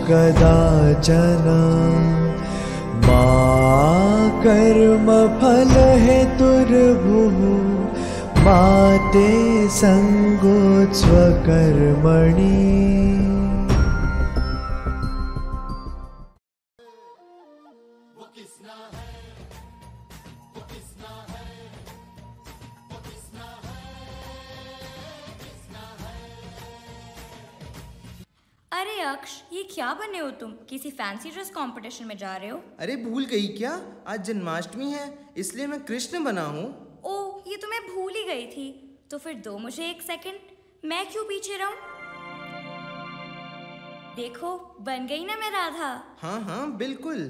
कदाचन मा कर्म फल हेतुर्भुः मा ते संगोत्स्वकर्मणि। अरे अक्ष, ये क्या बने हो तुम? किसी फैंसी ड्रेस कंपटीशन में जा रहे हो? अरे भूल गई क्या? आज जन्माष्टमी है, इसलिए मैं कृष्ण बना हूँ। ओह, ये तो मैं भूल ही गई थी। तो फिर दो मुझे 1 सेकंड, मैं क्यों पीछे रहूं? देखो, बन गई ना मैं राधा। हाँ हाँ बिल्कुल।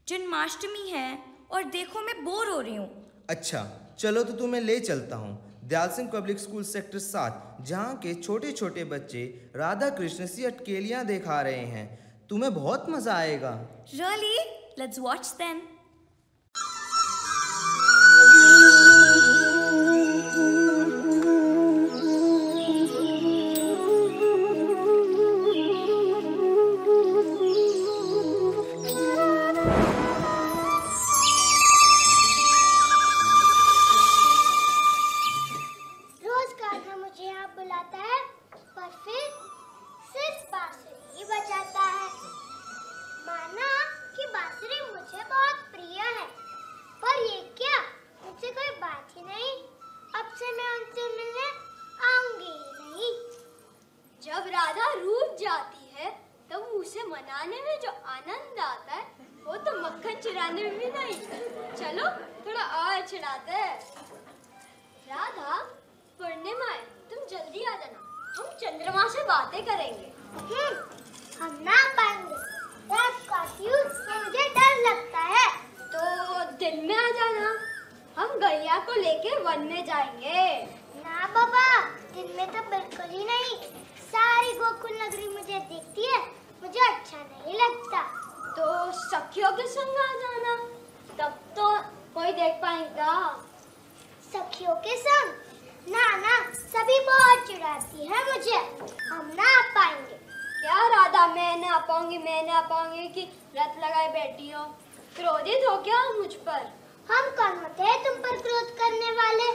जन्माष्टमी है और देखो मैं बोर हो रही हूँ। अच्छा चलो तो तुम्हें ले चलता हूँ Dayal Singh public school sector 7, जहाँ के छोटे छोटे बच्चे राधा कृष्ण सी अटकेलियाँ दिखा रहे हैं। तुम्हें बहुत मजा आएगा। Really? Let's watch then. जब राधा रूठ जाती है तब उसे मनाने में जो आनंद आता है वो तो मक्खन चुराने में भी नहीं। चलो थोड़ा और चढ़ाते हैं। राधा, पूर्णिमा है, तुम जल्दी आ जाना, हम चंद्रमा से बातें करेंगे। हम ना पाएंगे, रात काटी हूँ, मुझे डर लगता है। तो दिन में आ जाना, हम गैया को लेके वन में जाएंगे। ना बाबा, दिन में तो बिल्कुल ही नहीं। सारी गोकुल नगरी मुझे दिखती है, मुझे अच्छा नहीं लगता। तो सखियों के संग आ जाना, तब तो कोई देख पाएगा। सखियों के संग? ना ना, सभी बहुत चिढ़ाती है मुझे, हम ना आ पाएंगे। क्या राधा, मैं ना पाऊंगी कि रत लगाए बैठी हो? क्रोधित हो क्या मुझ पर? हम कौन होते हैं तुम पर क्रोध करने वाले?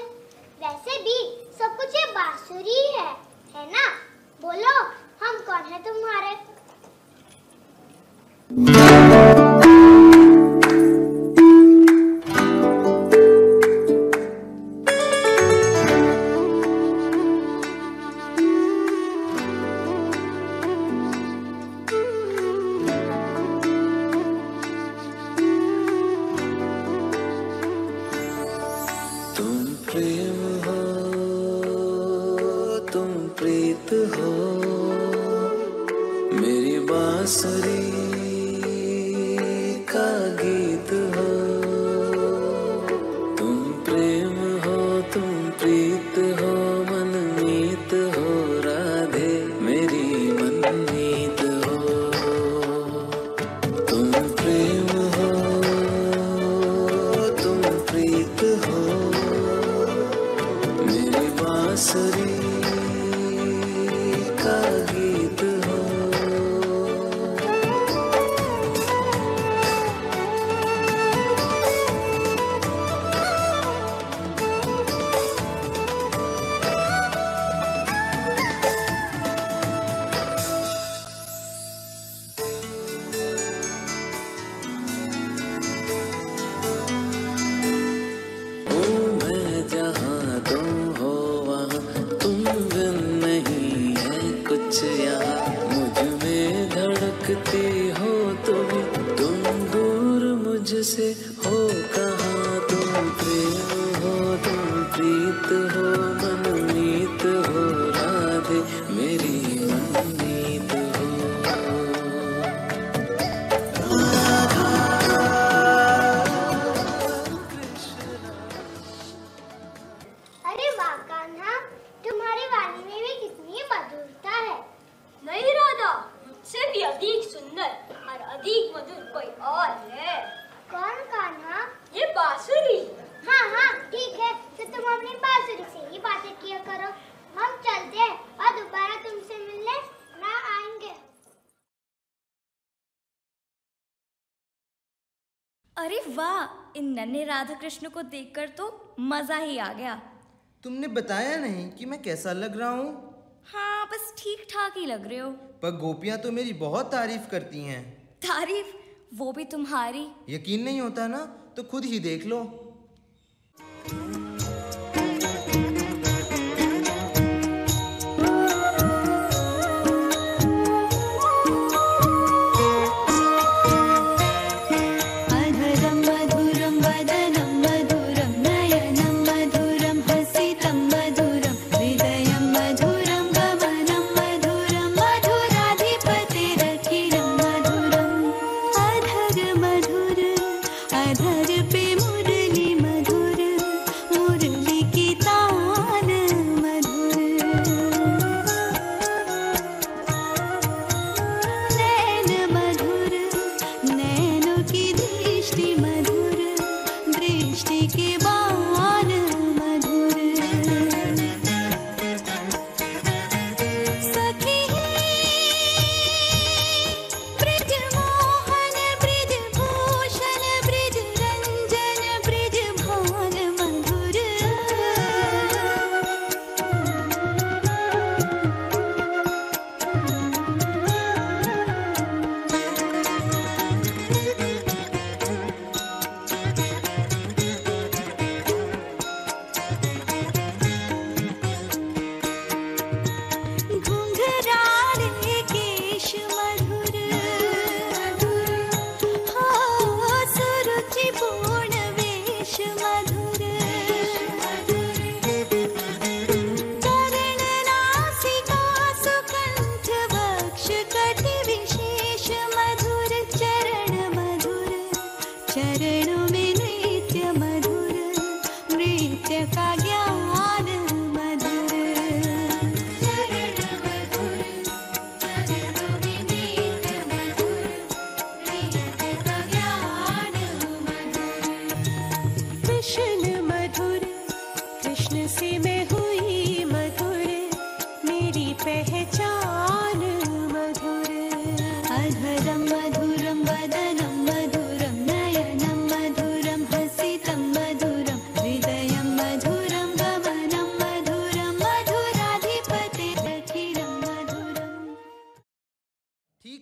वैसे भी सब कुछ ये बांसुरी है ना? बोलो, हम कौन है तुम्हारे? तुम प्रेम हो, तुम प्रीत हो, मेरी बांसुरी का गीत हो। तुम प्रेम हो, तुम प्रीत हो, मनमीत हो राधे, मेरी मनमीत हो। तुम प्रेम हो, तुम प्रीत हो, मेरी बांसुरी का गीत हो। मैं जहाँ तुम हो वहाँ, तुम बिन नहीं है कुछ यहाँ। मुझ में धड़कती हो तुम दूर मुझसे हो कहाँ। तुम प्रेम हो, तुम प्रीत हो, मनमीत हो राधे, मेरी मनमीत हो। अरे वाह कान्हा, तुम्हारी वाणी में भी कितनी मधुरता है। नहीं राधा, मुझसे भी अधिक सुंदर और अधिक मधुर कोई और है। कौन कान्हा? ये बांसुरी। हाँ हाँ ठीक है, तो तुम अपनी बांसुरी से ही बातें किया करो। हम चलते हैं और दोबारा तुमसे मिलने अरे वाह, इन नन्हे राधा कृष्ण को देखकर तो मजा ही आ गया। तुमने बताया नहीं कि मैं कैसा लग रहा हूँ। हाँ, बस ठीक ठाक ही लग रहे हो। पर गोपियाँ तो मेरी बहुत तारीफ करती हैं। तारीफ? वो भी तुम्हारी? यकीन नहीं होता ना तो खुद ही देख लो।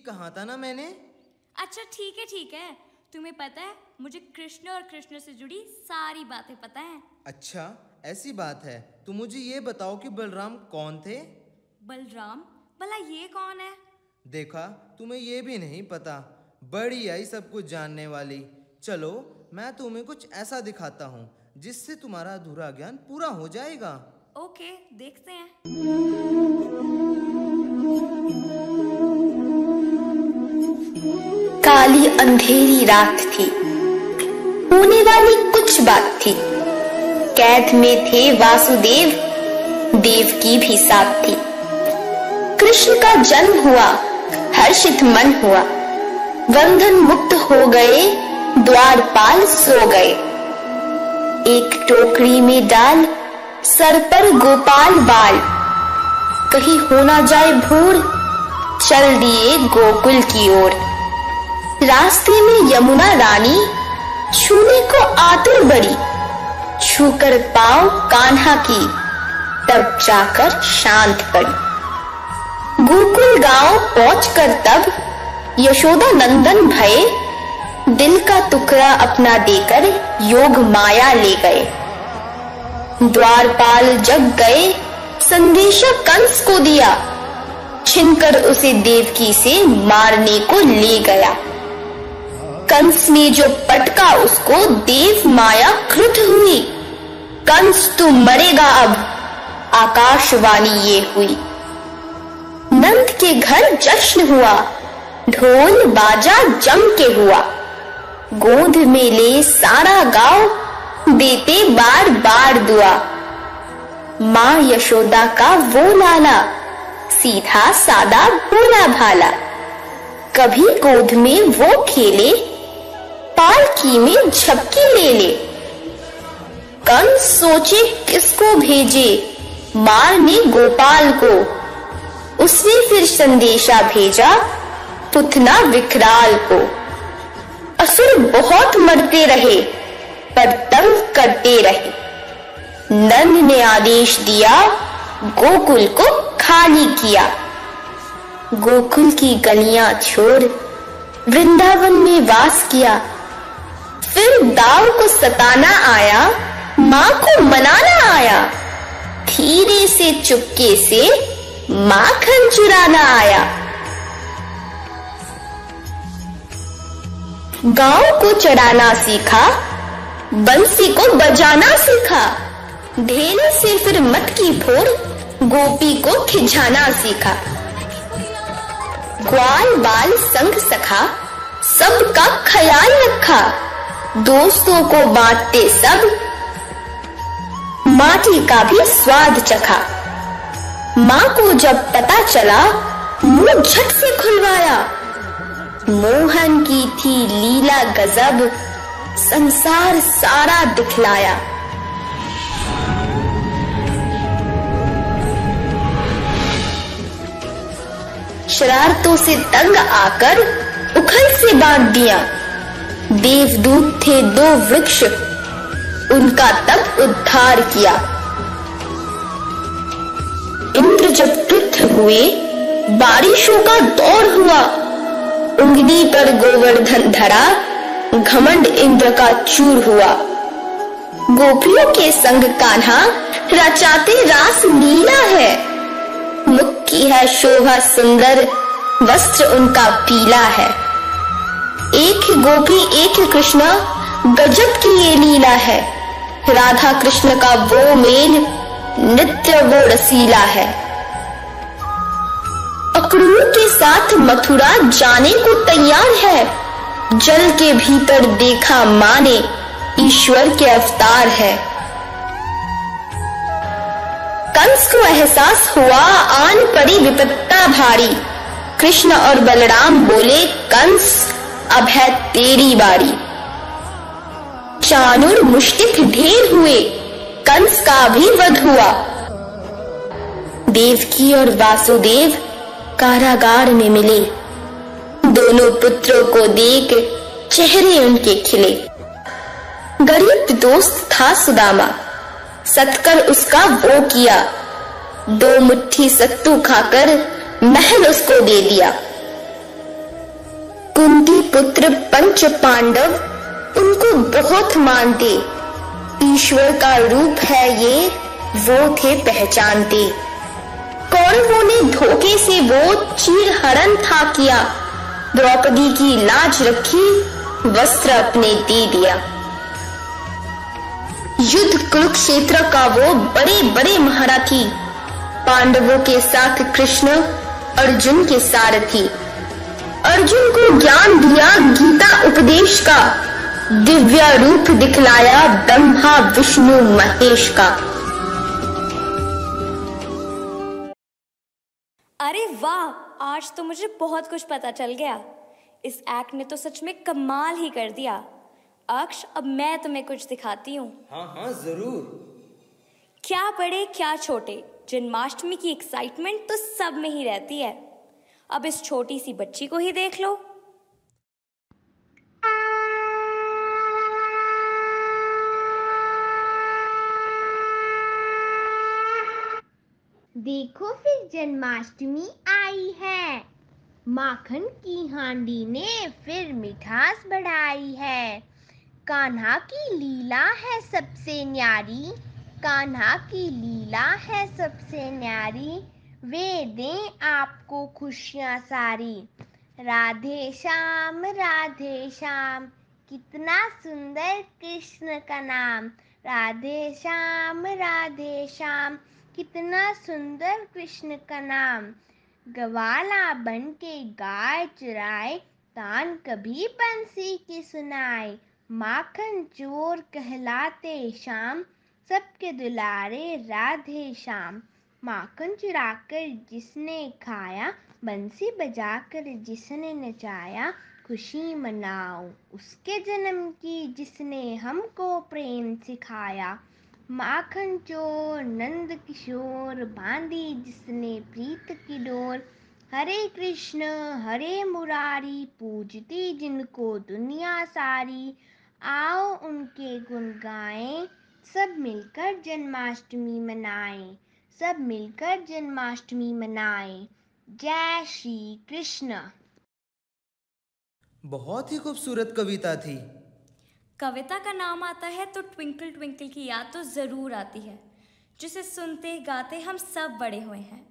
कहा था ना मैंने। अच्छा ठीक है। तुम्हें पता है, मुझे कृष्ण और कृष्ण से जुड़ी सारी बातें पता हैं। अच्छा, ऐसी बात है तो मुझे ये बताओ कि बलराम कौन थे? बलराम? भला ये कौन है? देखा, तुम्हें ये भी नहीं पता। बड़ी आई सब कुछ जानने वाली। चलो मैं तुम्हें कुछ ऐसा दिखाता हूँ जिससे तुम्हारा अधूरा ज्ञान पूरा हो जाएगा। ओके, देखते हैं। काली अंधेरी रात थी, होने वाली कुछ बात थी। कैद में थे वासुदेव, देव की भी साथ थी। कृष्ण का जन्म हुआ, हर्षित मन हुआ। बंधन मुक्त हो गए, द्वारपाल सो गए। एक टोकरी में डाल, सर पर गोपाल बाल। कहीं हो ना जाए भूर, चल दिए गोकुल की ओर। रास्ते में यमुना रानी छूने को आतुर बड़ी। छूकर पांव कान्हा की, तब जाकर शांत पड़ी। गोकुल गांव पहुंचकर तब यशोदा नंदन भये। दिल का टुकड़ा अपना देकर योग माया ले गए। द्वारपाल जग गए, संदेशा कंस को दिया। छिनकर उसे देवकी से मारने को ले गया। कंस ने जो पटका उसको, देव माया क्रुद्ध हुई। कंस तू मरेगा अब, आकाशवाणी ये हुई। नंद के घर जश्न हुआ, ढोल बाजा जम के हुआ। गोद में ले सारा गांव, देते बार बार दुआ। माँ यशोदा का वो लाला, सीधा सादा भोला भाला। कभी गोद में वो खेले, पालकी में झपकी ले ले। कंस सोचे किसको भेजे, मारने गोपाल को। उसने फिर संदेशा भेजा, पुतना विकराल को। असुर बहुत मरते रहे पर तंग करते रहे। नंद ने आदेश दिया, गोकुल को खाली किया। गोकुल की गलियां छोड़ वृंदावन में वास किया। फिर दाऊ को सताना आया, माँ को मनाना आया। धीरे से चुपके से माखन चुराना आया। गांव को चढ़ाना सीखा, बंसी को बजाना सीखा। ढेले से फिर मटकी फोड़ गोपी को खिंचाना सीखा। ग्वाल बाल संग सखा, सबका ख्याल रखा। दोस्तों को बांटते सब, माटी का भी स्वाद चखा। माँ को जब पता चला, मुंह झट से खुलवाया। मोहन की थी लीला गजब, संसार सारा दिखलाया। शरारतों से तंग आकर उखल से बांट दिया। देवदूत थे 2 वृक्ष, उनका तब उद्धार किया। इंद्र जब क्रुद्ध हुए, बारिशों का दौर हुआ। उंगली पर गोवर्धन धरा, घमंड इंद्र का चूर हुआ। गोपियों के संग कान्हा रचाते रास लीला है। मुख की है शोभा सुंदर, वस्त्र उनका पीला है। एक गोपी एक कृष्ण, गजब की ये लीला है। राधा कृष्ण का वो मेल, नित्य वो रसीला है। अक्रूर के साथ मथुरा जाने को तैयार है। जल के भीतर देखा माने, ईश्वर के अवतार है। कंस को एहसास हुआ, आन पड़ी विपत्ता भारी। कृष्ण और बलराम बोले, कंस अब है तेरी बारी। चाणूर मुष्टिक ढेर हुए, कंस का भी वध हुआ। देवकी और वासुदेव कारागार में मिले। दोनों पुत्रों को देख चेहरे उनके खिले। गरीब दोस्त था सुदामा, सत्कर उसका वो किया। 2 मुट्ठी सत्तू खाकर महल उसको दे दिया। कुंती पुत्र पंच पांडव उनको बहुत मानते। ईश्वर का रूप है ये, वो थे पहचानते। कौरवों ने धोखे से वो चीरहरण था किया। द्रौपदी की लाज रखी, वस्त्र अपने दे दिया। युद्ध कुरुक्षेत्र का वो बड़े बड़े महारथी। पांडवों के साथ कृष्ण अर्जुन के सारथी। अर्जुन को ज्ञान दिया गीता उपदेश का। दिव्य रूप दिखलाया ब्रह्मा विष्णु महेश का। अरे वाह, आज तो मुझे बहुत कुछ पता चल गया। इस एक्ट ने तो सच में कमाल ही कर दिया। अक्ष, अब मैं तुम्हें कुछ दिखाती हूँ। हाँ हाँ जरूर। क्या बड़े क्या छोटे, जन्माष्टमी की एक्साइटमेंट तो सब में ही रहती है। अब इस छोटी सी बच्ची को ही देख लो। देखो फिर जन्माष्टमी आई है। माखन की हांडी ने फिर मिठास बढ़ाई है। कान्हा की लीला है सबसे न्यारी। कान्हा की लीला है सबसे न्यारी। वे दें आपको खुशियाँ सारी। राधे श्याम कितना सुंदर कृष्ण का नाम। राधे श्याम कितना सुंदर कृष्ण का नाम। गवाला बन के गाय चुराए, तान कभी बंसी की सुनाए। माखन चोर कहलाते श्याम, सबके दुलारे राधे श्याम। माखन चुराकर जिसने खाया, बंसी बजाकर जिसने नचाया। खुशी मनाओ उसके जन्म की जिसने हमको प्रेम सिखाया। माखन चोर नंद किशोर, बांधी जिसने प्रीत की डोर। हरे कृष्ण हरे मुरारी, पूजती जिनको दुनिया सारी। आओ उनके गुण गाएं, सब मिलकर जन्माष्टमी मनाएं, सब मिलकर जन्माष्टमी मनाएं। जय श्री कृष्ण। बहुत ही खूबसूरत कविता थी। कविता का नाम आता है तो ट्विंकल ट्विंकल की याद तो ज़रूर आती है, जिसे सुनते गाते हम सब बड़े हुए हैं।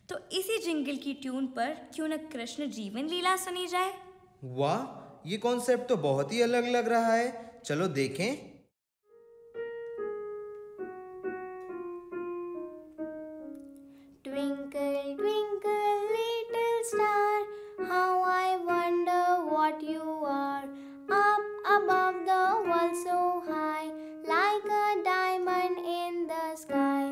तो इसी जिंगल की ट्यून पर क्यों न कृष्ण जीवन लीला सुनी जाए। वाह, ये कॉन्सेप्ट तो बहुत ही अलग लग रहा है। चलो देखें। Twinkle, twinkle, little star, how I wonder what you are. Up above the world so high, like a diamond in the sky.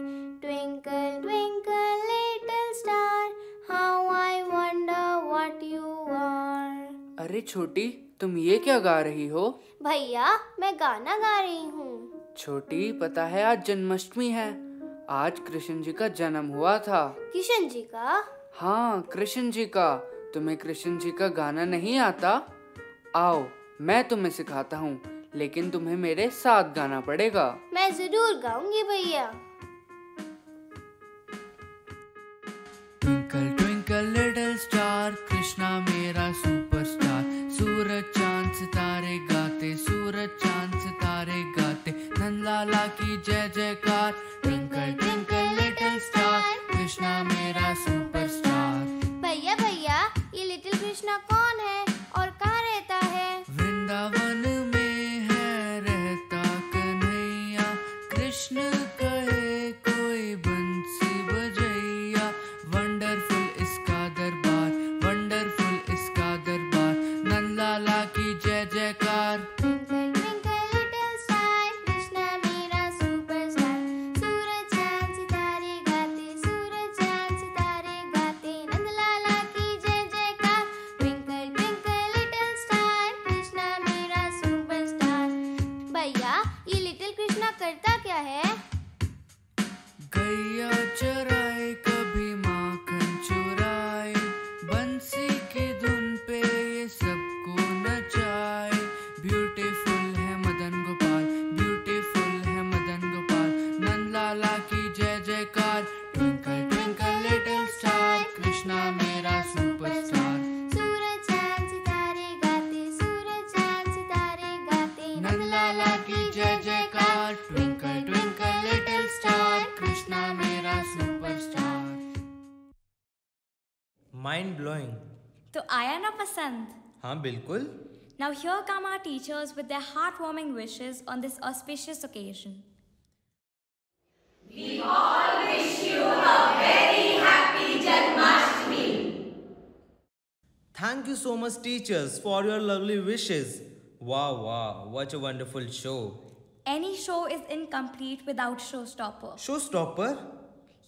Twinkle, twinkle, little star, how I wonder what you are. अरे छोटी, तुम ये क्या गा रही हो? भैया, मैं गाना गा रही हूँ। छोटी, पता है आज जन्माष्टमी है। आज कृष्ण जी का जन्म हुआ था। कृष्ण जी का? हाँ, कृष्ण जी का। तुम्हें कृष्ण जी का गाना नहीं आता? आओ, मैं तुम्हें सिखाता हूँ, लेकिन तुम्हें मेरे साथ गाना पड़ेगा। मैं जरूर गाऊंगी भैया। Twinkle twinkle little star, Krishna मेरा सुपरस्टार। सूरज चांद सितारे गाते, सूरज चांद सितारे गाते, नंदलाला की जय जयकार। Twinkle twinkle little star, Krishna मेरा सुपरस्टार। भैया भैया, ये लिटिल कृष्णा कौन है और कहाँ रहता है? वृंदावन में है रहता कन्हैया, कृष्ण कहे कोई बंसी बजैया। वंडरफुल इसका दरबार, वंडरफुल इसका दरबार, नंदलाला की जय जयकार। Twinkle twinkle little star, Krishna मेरा सुपरस्टार। सूरज चांद सितारे गाते, सूरज चांद सितारे गाते, नंदलाला की जय जयकार। Twinkle twinkle little star, Krishna मेरा सुपरस्टार। भैया, ये लिटिल कृष्णा करता क्या है? गैया चराए, कभी माखन चुराए, बंसी की धुन पे ये सबको नचाए। ब्यूटीफुल है मदन गोपाल, ब्यूटीफुल है मदन गोपाल, नंदलाला की जय जयकार। Twinkle twinkle little star, Krishna मेरा सुपरस्टार। सूरज चांद सितारे गाते, सूरज चांद सितारे गाते, नंदलाला की जय जयकार। Twinkle twinkle little star, Krishna मेरा सुपरस्टार। Mind blowing. तो आया ना पसंद? हाँ बिल्कुल। Now here come our teachers with their heartwarming wishes on this auspicious occasion. Thank you so much, teachers, for your lovely wishes. Wow, wow, what a wonderful show. Any show is incomplete without showstopper. Showstopper?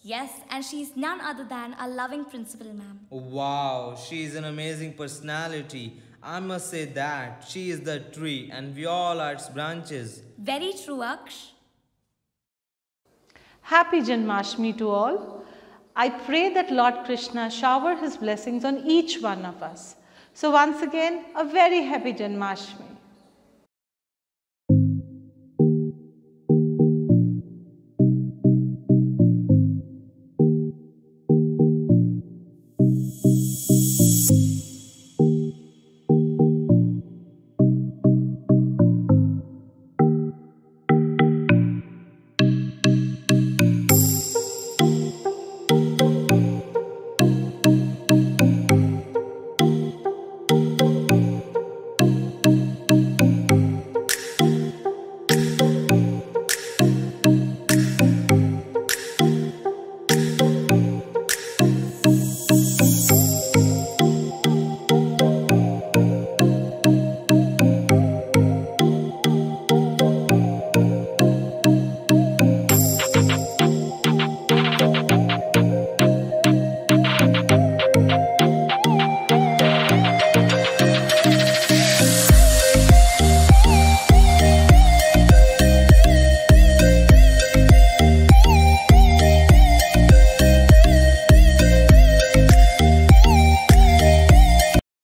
Yes, and she's none other than our loving principal ma'am. Wow, she is an amazing personality. I must say that she is the tree and we all are its branches. Very true, Aksh. Happy Janmashtami to all. I pray that Lord Krishna shower his blessings on each one of us. So once again, a very happy Janmashtami.